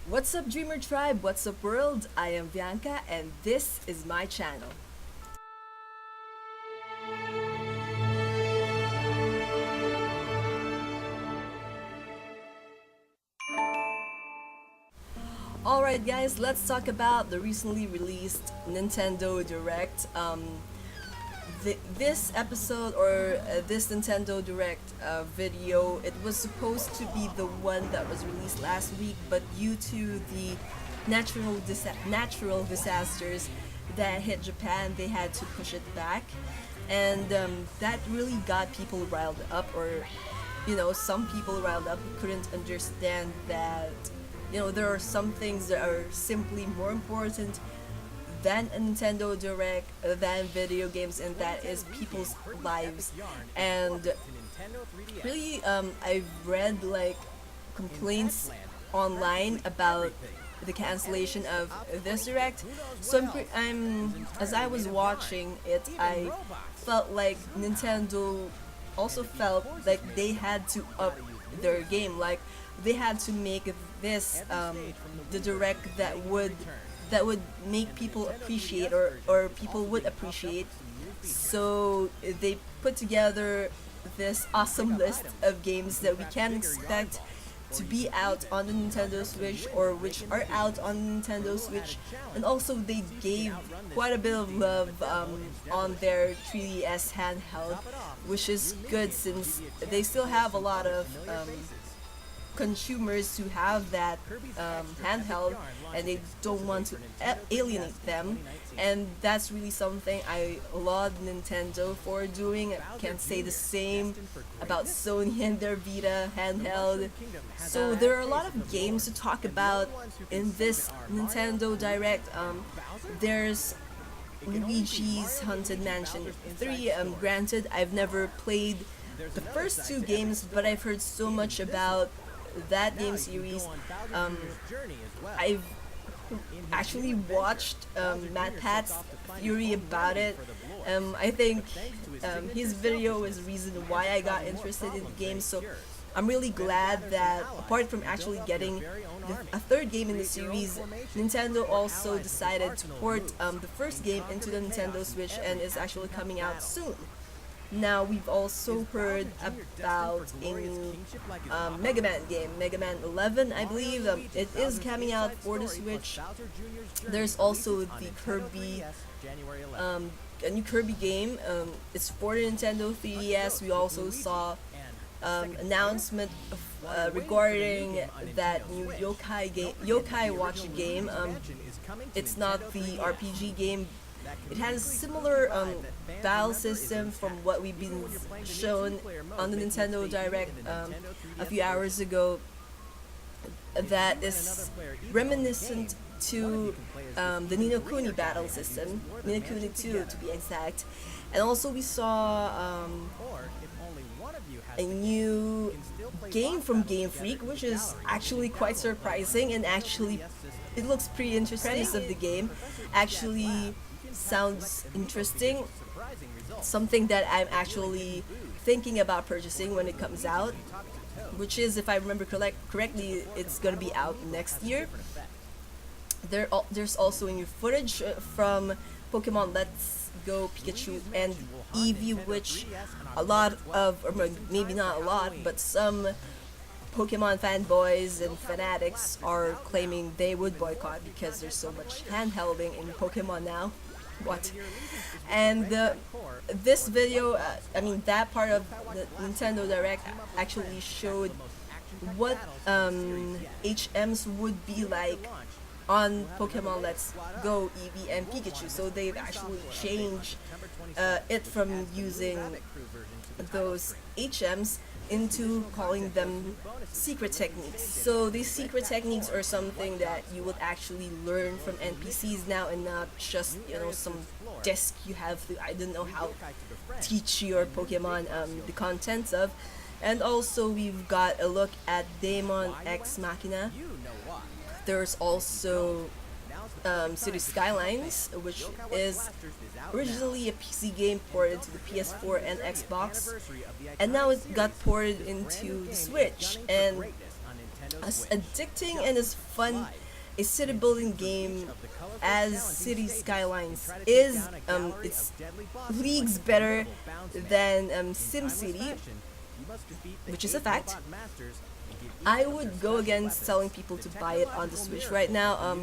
What's up, Dreamer Tribe? What's up, world? I am Vianca, and this is my channel. Alright, guys, let's talk about the recently released Nintendo Direct. This episode or this Nintendo Direct video, it was supposed to be the one that was released last week, but due to the natural disasters that hit Japan, they had to push it back, and that really got people riled up, or some people riled up who couldn't understand that there are some things that are simply more important than a Nintendo Direct, than video games, and that is people's lives. And really, I've read like complaints online about the cancellation of this Direct. So as I was watching it, I felt like Nintendo also felt like they had to up their game. Like they had to make this the Direct that would make people appreciate, or people would appreciate. So they put together this awesome list of games that we can expect to be out on the Nintendo Switch, or which are out on the Nintendo Switch. And also they gave quite a bit of love on their 3DS handheld, which is good since they still have a lot of consumers who have that handheld, and they don't want to alienate them. And that's really something I laud Nintendo for doing. I can't say the same about Sony and their Vita handheld. So there are a lot of games to talk about in this Nintendo Direct. There's Luigi's Haunted Mansion 3. Granted, I've never played the first two games, but I've heard so much about that game series. I've actually watched Matt Pat's theory about it. I think his video is the reason why I got interested in the game. So I'm really glad that apart from actually getting a third game in the series, Nintendo also decided to port the first game into the Nintendo Switch, and is actually coming out soon. Now, we've also heard about a new Mega Man game, Mega Man 11, I believe. It is coming out for the Switch. There's also the Kirby, a new Kirby game. It's for the Nintendo 3DS. We also saw announcement regarding that new Yokai Watch game. It's not the RPG game. It has a similar battle system from what we've been shown on the Nintendo Direct a few hours ago, that is reminiscent to the Ni no Kuni battle system, Ni no Kuni 2 to be exact. And also we saw a new game from Game Freak, which is actually quite surprising, and actually it looks pretty interesting. The premise of the game actually sounds interesting, something that I'm actually thinking about purchasing when it comes out, which is, if I remember correctly, it's gonna be out next year. There's also new footage from Pokemon Let's Go Pikachu and Eevee, which a lot of, or maybe not a lot, but some Pokemon fanboys and fanatics are claiming they would boycott because there's so much handhelding in Pokemon now. What? And this video, that part of the Nintendo Direct actually showed what HMs would be like on Pokemon Let's Go Eevee and Pikachu. So they've actually changed it from using those HMs into calling them secret techniques. So these secret techniques are something that you would actually learn from NPCs now, and not just some desk you have to, I don't know how, teach your Pokemon the contents of. And also we've got a look at Daemon X Machina. There's also City Skylines, which is originally a PC game ported to the PS4 and Xbox, and now it got ported into the Switch. And as addicting and as fun a city building game as City Skylines is. It's leagues better than SimCity, which is a fact. I would go against telling people to buy it on the Switch right now.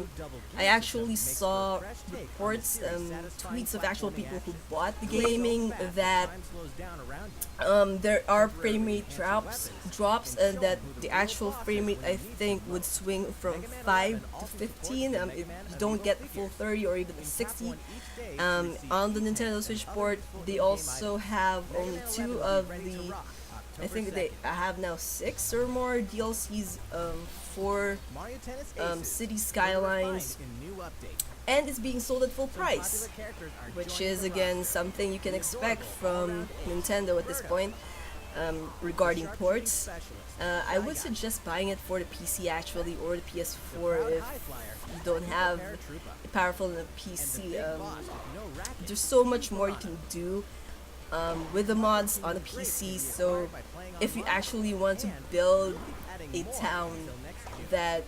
I actually saw reports, tweets of actual people who bought the game, claiming that there are frame rate drops, and that the actual frame rate, I think, would swing from 5 to 15. If you don't get the full 30 or even the 60. On the Nintendo Switch port, they also have only 2 of the, I think they have now 6 or more DLCs for City Skylines, and it's being sold at full price, which is again something you can expect from Nintendo at this point. Regarding ports, I would suggest buying it for the PC actually, or the PS4 if you don't have a powerful enough PC. There's so much more you can do with the mods on the PC, so if you actually want to build a town that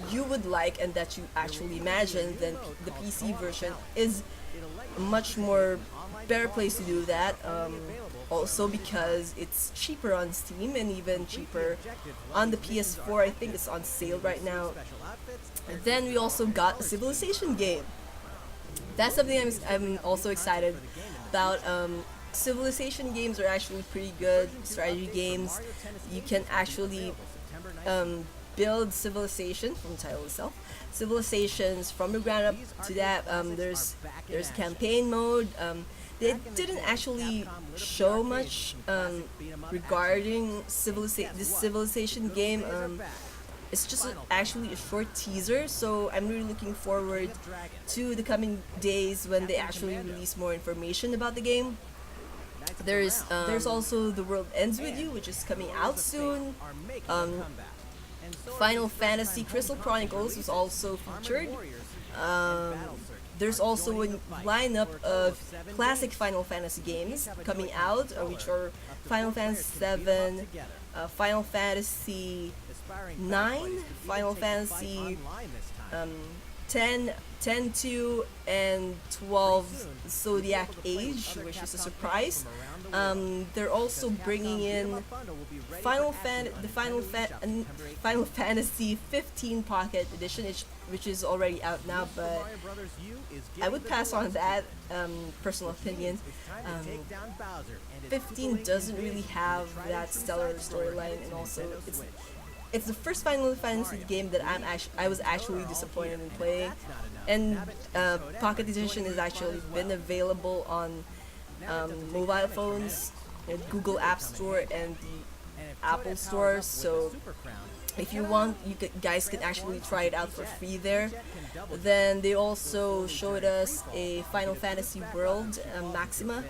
you would like and that you actually imagine, then the PC version is a much more better place to do that. Also because it's cheaper on Steam and even cheaper on the PS4. I think it's on sale right now. And then we also got a Civilization game. That's something I'm also excited about. Civilization games are actually pretty good strategy games. You can actually build civilization from the title itself. Civilizations from the ground up to that. There's campaign mode. They didn't actually show much regarding this civilization game. It's just actually a short teaser, so I'm really looking forward to the coming days when they actually release more information about the game. There's also The World Ends With You, which is coming out soon. Final Fantasy Crystal Chronicles is also featured. There's also a lineup of classic Final Fantasy games coming out, which are Final Fantasy VII, Final Fantasy 9, Final Fantasy 10, 10-2, and 12 Zodiac Age, which is a surprise. They're also bringing in Final Fantasy 15 Pocket Edition, which is already out now, but I would pass on that, personal opinion. 15 doesn't really have that stellar storyline, and also it's the first Final Fantasy game that I was actually disappointed in playing, and Pocket Edition has actually been available on mobile phones, Google App Store, and the Apple Store. So if you want, guys can actually try it out for free there. Then they also showed us a Final Fantasy World Maxima.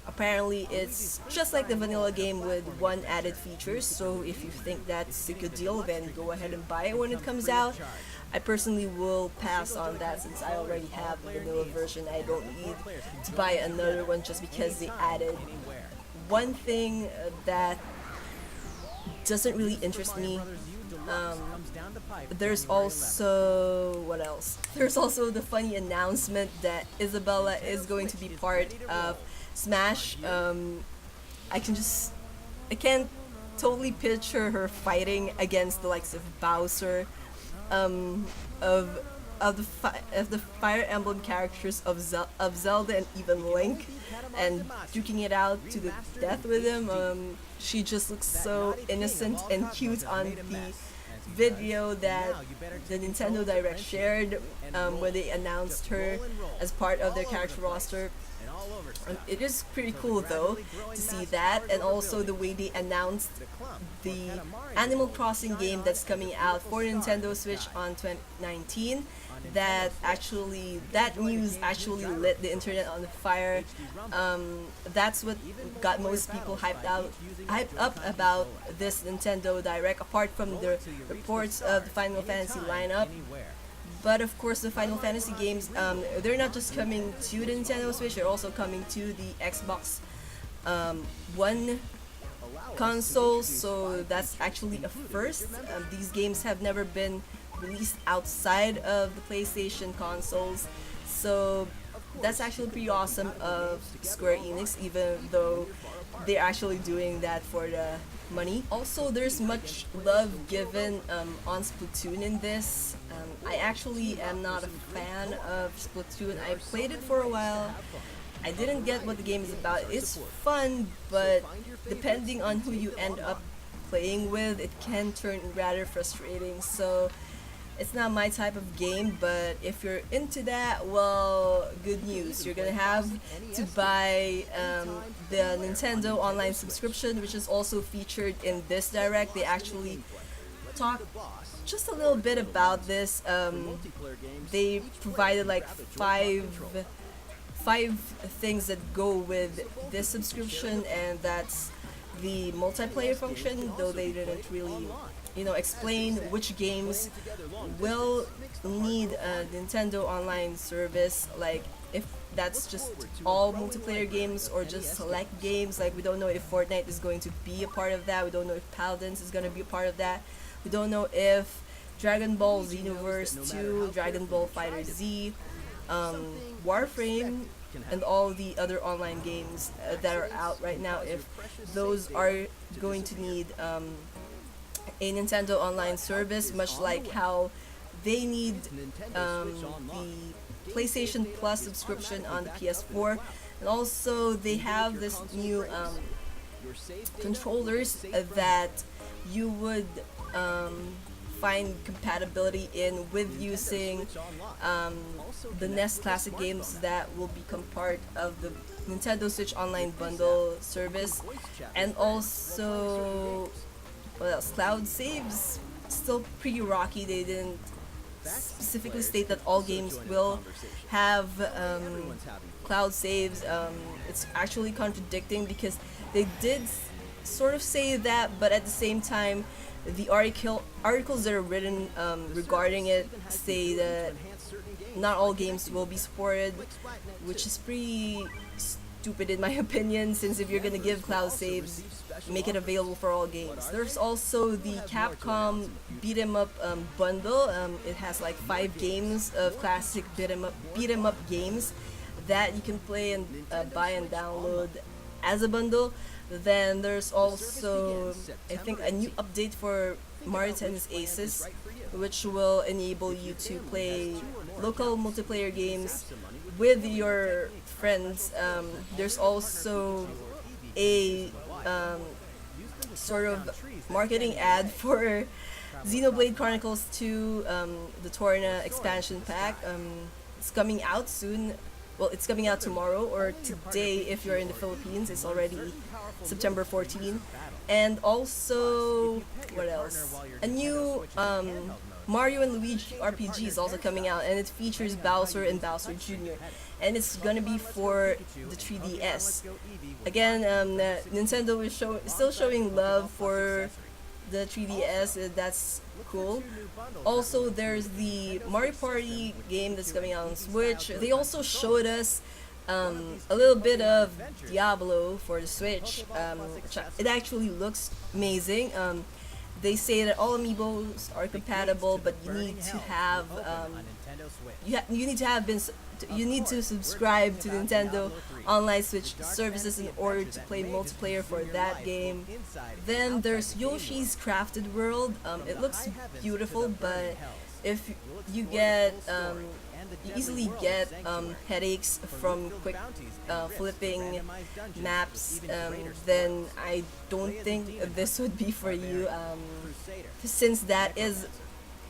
Apparently it's just like the vanilla game with 1 added feature, so if you think that's a good deal, then go ahead and buy it when it comes out. I personally will pass on that since I already have the vanilla version. I don't need to buy another one just because they added one thing that doesn't really interest me. There's also, what else? There's also the funny announcement that Isabella is going to be part of Smash. I can't totally picture her fighting against the likes of Bowser, of the Fire Emblem characters of Zelda and even Link, and duking it out to the death with him. She just looks so innocent and cute on the video that the Nintendo Direct shared when they announced her as part of their character roster. It is pretty cool though to see that, and also the way they announced the Animal Crossing game that's coming out for Nintendo Switch on 2019. That news actually lit the internet on fire. That's what got most people hyped up about this Nintendo Direct, apart from the reports of the Final Fantasy lineup. But of course, the Final Fantasy games, they're not just coming to the Nintendo Switch, they're also coming to the Xbox One consoles, so that's actually a first. These games have never been released outside of the PlayStation consoles, so that's actually pretty awesome of Square Enix, even though they're actually doing that for the money. Also, there's much love given on Splatoon in this. I actually am not a fan of Splatoon. I played it for a while. I didn't get what the game is about. It's fun, but depending on who you end up playing with, it can turn rather frustrating. So it's not my type of game, but if you're into that, well, good news. You're gonna have to buy the Nintendo Online subscription, which is also featured in this direct. They actually talk just a little bit about this. They provided like five things that go with this subscription, and that's the multiplayer function, though they didn't really explain which games will need a Nintendo Online service, like if that's just all multiplayer games or just select games. Like we don't know if Fortnite is going to be a part of that, we don't know if Paladins is going to be a part of that, we don't know if Dragon Ball Xenoverse 2, Dragon Ball Fighter Z, Warframe, and all the other online games that are out right now, if those are going to need a Nintendo Online service, much like how they need the PlayStation Plus subscription on the PS4. And also they have this new controllers that you would find compatibility in with using the NES Classic games that will become part of the Nintendo Switch Online bundle service. And also, what else? Cloud saves, still pretty rocky. They didn't specifically state that all games will have cloud saves. It's actually contradicting because they did sort of say that, but at the same time, the articles that are written regarding it say that not all games will be supported, which is pretty stupid in my opinion, since if you're gonna give cloud saves, make it available for all games. There's also the Capcom beat 'em up bundle. It has like 5 games of classic beat 'em up games that you can play and buy and download as a bundle. Then there's also, I think, a new update for Mario Tennis Aces, which will enable you to play local multiplayer games with your friends. There's also a sort of marketing ad for Xenoblade Chronicles 2, the Torna expansion pack. It's coming out soon. Well, it's coming out tomorrow or today if you're in the Philippines. It's already September 14. And also, what else? A new Mario and Luigi RPG is also coming out, and it features Bowser and Bowser Jr. And it's gonna be for the 3DS. Again, Nintendo is still showing love for the 3DS. That's cool. Also, there's the Mario Party game that's coming out on Switch. They also showed us a little bit of Diablo for the Switch. It actually looks amazing. They say that all amiibos are compatible, but you need to have you need to subscribe to Nintendo Online Switch services in order to play multiplayer for that game. Then there's Yoshi's Crafted World. It looks beautiful, but if you get you easily get headaches from quick flipping maps, then I don't think this would be for you, since that is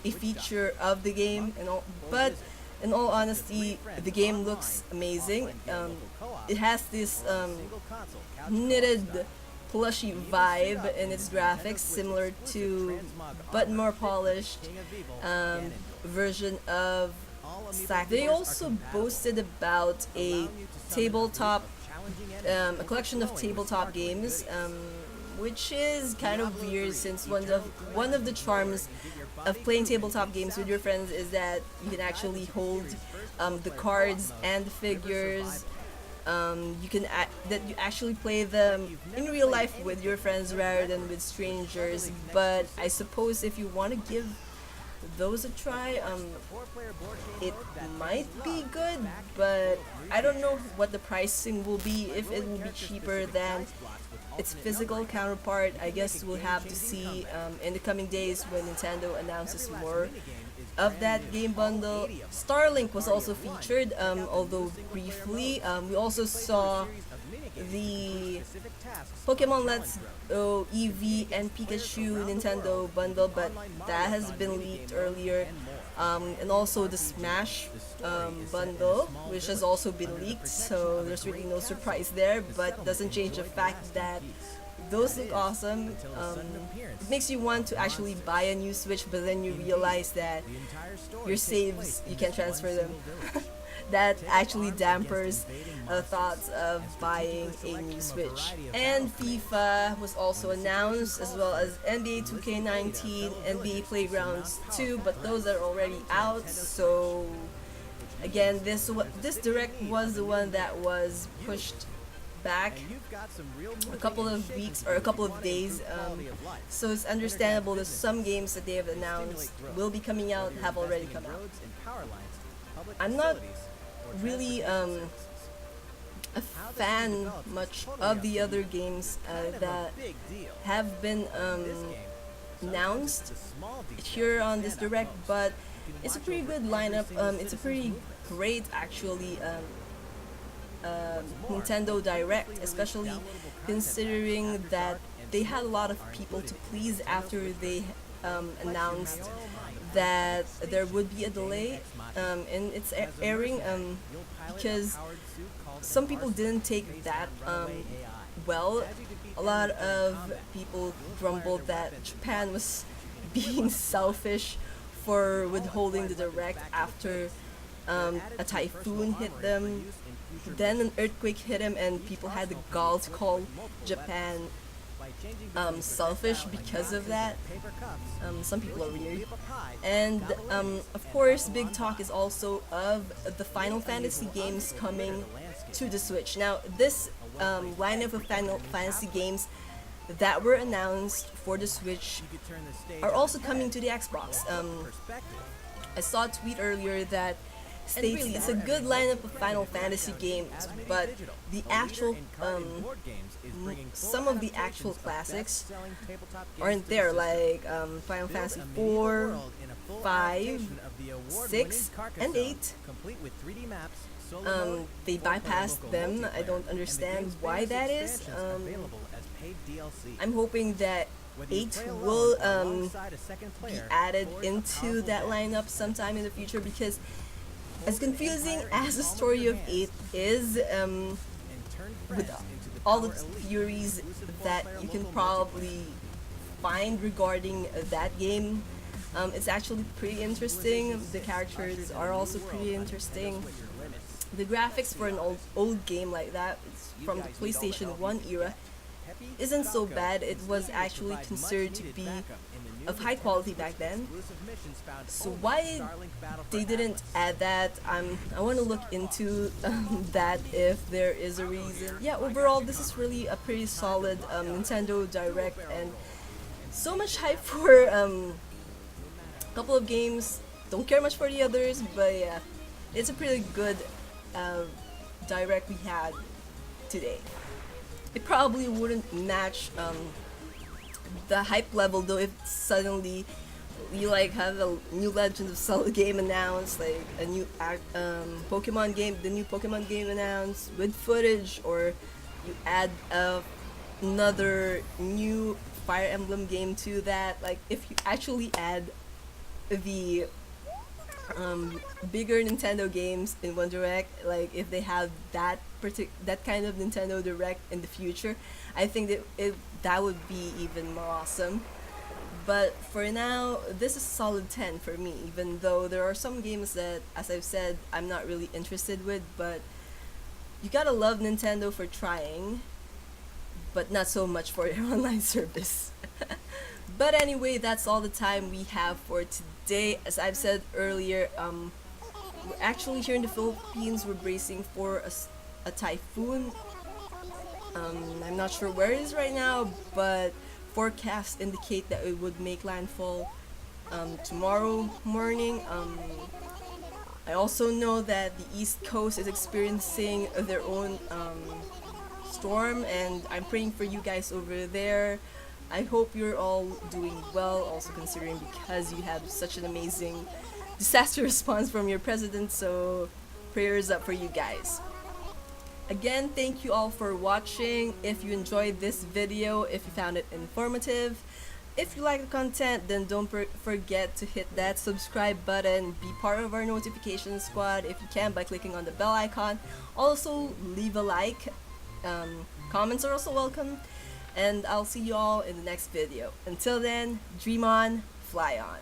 a feature of the game and all. But in all honesty, the game looks amazing. It has this knitted plushy vibe in its graphics, similar to but more polished version of Stack. They also boasted about a tabletop, a collection of tabletop games, which is kind of weird, since one of the charms of playing tabletop games with your friends is that you can actually hold the cards and the figures that you actually play them in real life with your friends rather than with strangers. But I suppose if you want to give those a try, it might be good, but I don't know what the pricing will be. If it will be cheaper than its physical counterpart, I guess we'll have to see in the coming days when Nintendo announces more of that game bundle. Starlink was also featured, although briefly. We also saw the Pokemon Let's Go Eevee and Pikachu Nintendo bundle, but that has been leaked earlier. And also the Smash bundle, which has also been leaked, so there's really no surprise there, but doesn't change the fact that those look awesome. It makes you want to actually buy a new Switch, but then you realize that your saves, you can't transfer them. That actually dampers thoughts of buying a new Switch. And FIFA was also announced, as well as NBA 2K19, NBA Playgrounds 2, but those are already out. So again, this direct was the one that was pushed back a couple of weeks or a couple of days, so it's understandable that some games that they have announced will be coming out have already come out. I'm not really a fan much of the other games that have been announced here on this direct, but it's a pretty good lineup. It's a pretty great actually Nintendo Direct, especially considering that they had a lot of people to please after they announced that there would be a delay in its airing, because some people didn't take that well. A lot of people grumbled that Japan was being selfish for withholding the direct after a typhoon hit them. Then an earthquake hit him, and people had the gall to call Japan selfish because of that. Some people are weird. And of course, big talk is also of the Final Fantasy games coming to the Switch. Now, this lineup of Final Fantasy games that were announced for the Switch are also coming to the Xbox. I saw a tweet earlier that states it's a good lineup of Final Fantasy games, but the actual some of the actual classics aren't there, like Final Fantasy 4, 5, 6, and 8. They bypassed them. I don't understand why that is. I'm hoping that 8 will be added into that lineup sometime in the future, because as confusing as the story of 8 is, with all the theories that you can probably find regarding that game, it's actually pretty interesting. The characters are also pretty interesting. The graphics for an old game like that, from the PlayStation 1 era, isn't so bad. It was actually considered to be of high quality back then. So why they didn't add that, I want to look into that if there is a reason. Yeah, overall this is really a pretty solid Nintendo Direct, and so much hype for a couple of games. Don't care much for the others, but yeah, it's a pretty good Direct we had today. It probably wouldn't match the hype level though if suddenly you like have a new Legend of Zelda game announced, like a new Pokemon game, the new Pokemon game announced with footage, or you add another new Fire Emblem game to that. Like if you actually add the bigger Nintendo games in one direct, like if they have that kind of Nintendo Direct in the future, I think that that would be even more awesome. But for now, this is a solid 10 for me, even though there are some games that, as I've said, I'm not really interested with, but you gotta love Nintendo for trying, but not so much for their online service. But anyway, that's all the time we have for today. As I've said earlier, we're actually here in the Philippines, we're bracing for a typhoon. I'm not sure where it is right now, but forecasts indicate that it would make landfall tomorrow morning. I also know that the East Coast is experiencing their own storm, and I'm praying for you guys over there. I hope you're all doing well, also considering because you have such an amazing disaster response from your president, so prayers up for you guys. Again, thank you all for watching. If you enjoyed this video, if you found it informative, if you like the content, then don't forget to hit that subscribe button. Be part of our notification squad if you can by clicking on the bell icon. Also, leave a like. Comments are also welcome. And I'll see you all in the next video. Until then, dream on, fly on.